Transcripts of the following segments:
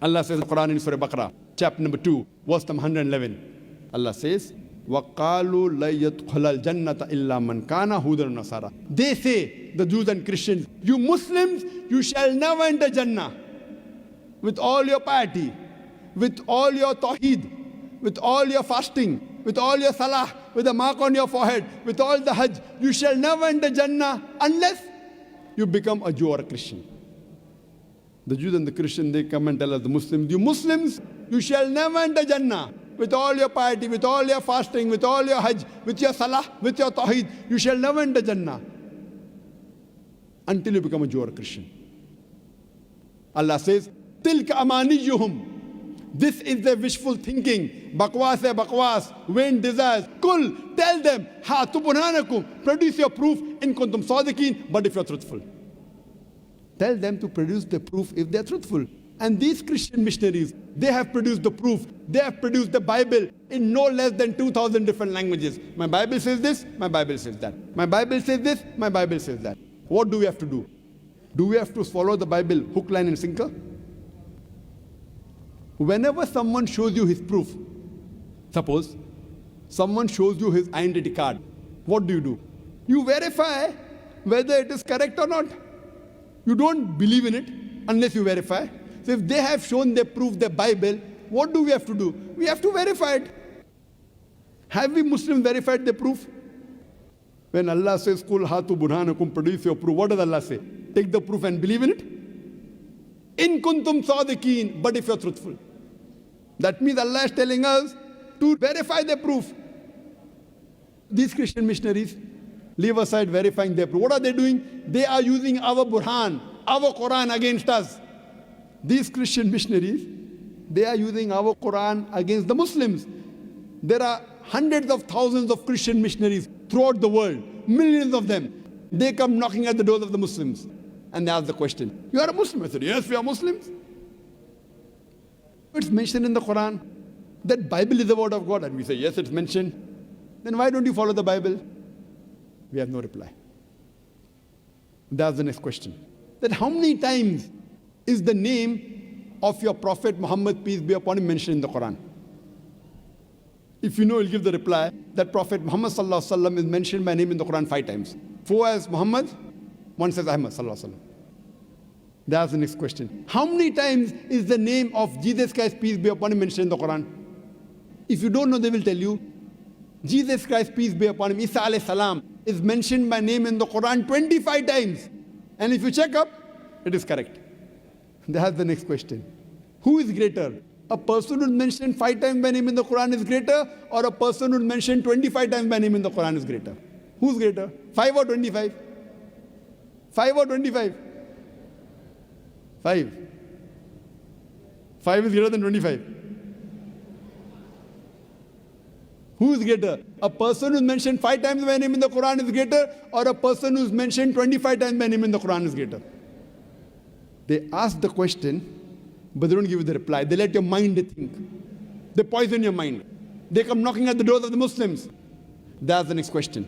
Allah says in Quran in Surah Baqarah, chapter number 2, verse number 111. Allah says, وَقَالُوا لَن يَدْخُلَ الْجَنَّةَ إِلَّا مَنْ كَانَ هُودًا وَنَصَارَى. They say, the Jews and Christians, you Muslims, you shall never enter Jannah. With all your piety, with all your tawheed, with all your fasting, with all your salah, with a mark on your forehead, with all the hajj, you shall never enter Jannah unless you become a Jew or a Christian. The Jews and the Christians, they come and tell us, the Muslims, you Muslims, you shall never enter Jannah. With all your piety, with all your fasting, with all your hajj, with your salah, with your tawheed, you shall never enter Jannah until you become a Jew or a Christian. Allah says, Tilka amaniyuhum. This is their wishful thinking. Bakwas hai bakwas, vain desires. Kul, tell them, Hatu burhanakum, produce your proof in kuntum sadiqeen, but if you're truthful. Tell them to produce the proof if they're truthful. And these Christian missionaries, they have produced the proof. They have produced the Bible in no less than 2,000 different languages. My Bible says this, my Bible says that. My Bible says this, my Bible says that. What do we have to do? Do we have to follow the Bible hook, line and sinker? Whenever someone shows you his proof, suppose someone shows you his identity card, what do? You verify whether it is correct or not. You don't believe in it unless you verify. So if they have shown their proof, their Bible, what do we have to do? We have to verify it. Have we Muslims verified their proof? When Allah says, Kul hatu burhanakum, produce your proof, what does Allah say? Take the proof and believe in it? In kuntum sadiqeen, but if you're truthful. That means Allah is telling us to verify their proof. These Christian missionaries, leave aside verifying their proof. What are they doing? They are using our Burhan, our Quran against us. These Christian missionaries, they are using our Quran against the Muslims. There are hundreds of thousands of Christian missionaries throughout the world, millions of them. They come knocking at the doors of the Muslims and they ask the question, you are a Muslim? I said, yes, we are Muslims. It's mentioned in the Quran that Bible is the word of God, and we say, yes, it's mentioned. Then why don't you follow the Bible? We have no reply. That's the next question. That how many times is the name of your Prophet Muhammad, peace be upon him, mentioned in the Quran? If you know, you'll give the reply that Prophet Muhammad sallallahu alaihi wasallam is mentioned by name in the Quran 5 times. 4 as Muhammad, 1 says Ahmad sallallahu alaihi wasallam. That's the next question. How many times is the name of Jesus Christ, peace be upon him, mentioned in the Quran? If you don't know, they will tell you. Jesus Christ, peace be upon him, Isa alayhi salam, is mentioned by name in the Quran 25 times. And if you check up, it is correct. That's the next question. Who is greater? A person who is mentioned 5 times by name in the Quran is greater, or a person who is mentioned 25 times by name in the Quran is greater? Who's greater? 5 or 25? 5 or 25? 5. 5 is greater than 25. Who is greater? A person who is mentioned 5 times by name in the Quran is greater, or a person who is mentioned 25 times by name in the Quran is greater? They ask the question, but they don't give you the reply. They let your mind think. They poison your mind. They come knocking at the doors of the Muslims. That's the next question.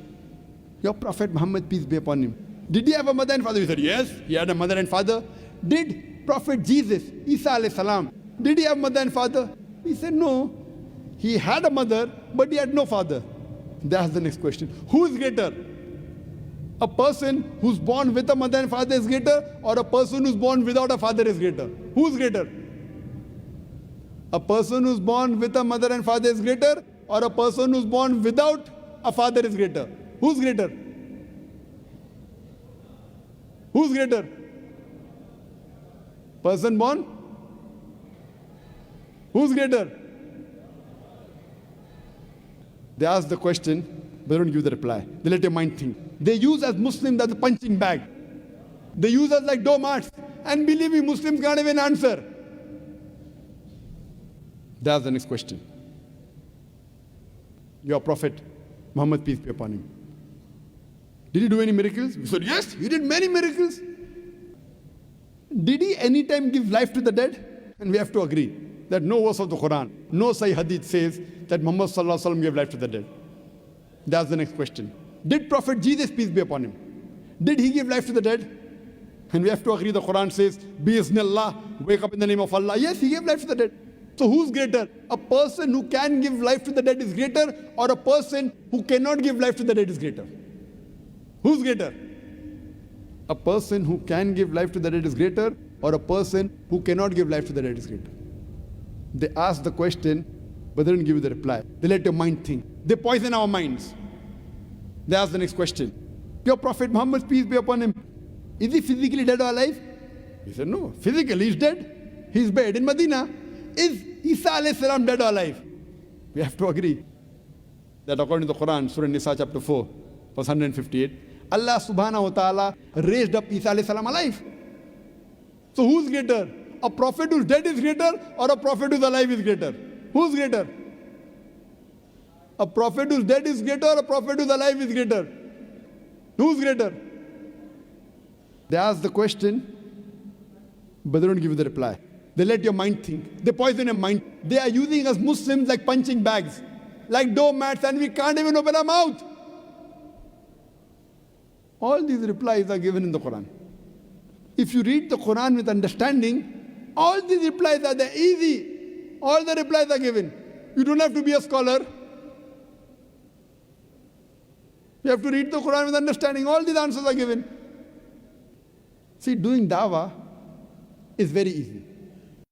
Your Prophet Muhammad, peace be upon him, did he have a mother and father? We said, yes, he had a mother and father. Did Prophet Jesus, Isa alayhi salam, did he have mother and father? We said, no. He had a mother, but he had no father. That's the next question. Who is greater? A person who's born with a mother and father is greater, or a person who's born without a father is greater? Who's greater? A person who's born with a mother and father is greater, or a person who's born without a father is greater? Who's greater? Who's greater? Person born? Who's greater? They ask the question, but they don't give the reply. They let your mind think. They use us Muslims as a punching bag. They use us like doormats. And believe me, Muslims can't even answer. That's the next question. Your Prophet, Muhammad, peace be upon him, did he do any miracles? We said, yes, he did many miracles. Did he anytime give life to the dead? And we have to agree that no verse of the Quran, no Sahih Hadith says that Muhammad sallallahu alaihi wasallam gave life to the dead. That's the next question. Did Prophet Jesus, peace be upon him, did he give life to the dead? And we have to agree the Quran says, Bismillah, wake up in the name of Allah. Yes, He gave life to the dead. So who's greater? A person who can give life to the dead is greater, or a person who cannot give life to the dead is greater? Who's greater? A person who can give life to the dead is greater, or a person who cannot give life to the dead is greater? They ask the question, but they don't give you the reply. They let your mind think. They poison our minds. They ask the next question. Your Prophet Muhammad, peace be upon him, is he physically dead or alive? He said, no, physically he's dead. He's buried in Medina. Is Isa alayhi salam dead or alive? We have to agree that according to the Quran, Surah Nisa chapter 4, verse 158, Allah subhanahu wa ta'ala raised up Isa alayhi salam alive. So who's greater? A prophet who's dead is greater, or a prophet who's alive is greater? Who's greater? A prophet who's dead is greater, or a prophet who's alive is greater? Who's greater? They ask the question, but they don't give you the reply. They let your mind think. They poison your mind. They are using us Muslims like punching bags, like doormats, and we can't even open our mouth. All these replies are given in the Quran. If you read the Quran with understanding, all these replies are there, easy. All the replies are given. You don't have to be a scholar. You have to read the Quran with understanding. All these answers are given. See, doing dawah is very easy.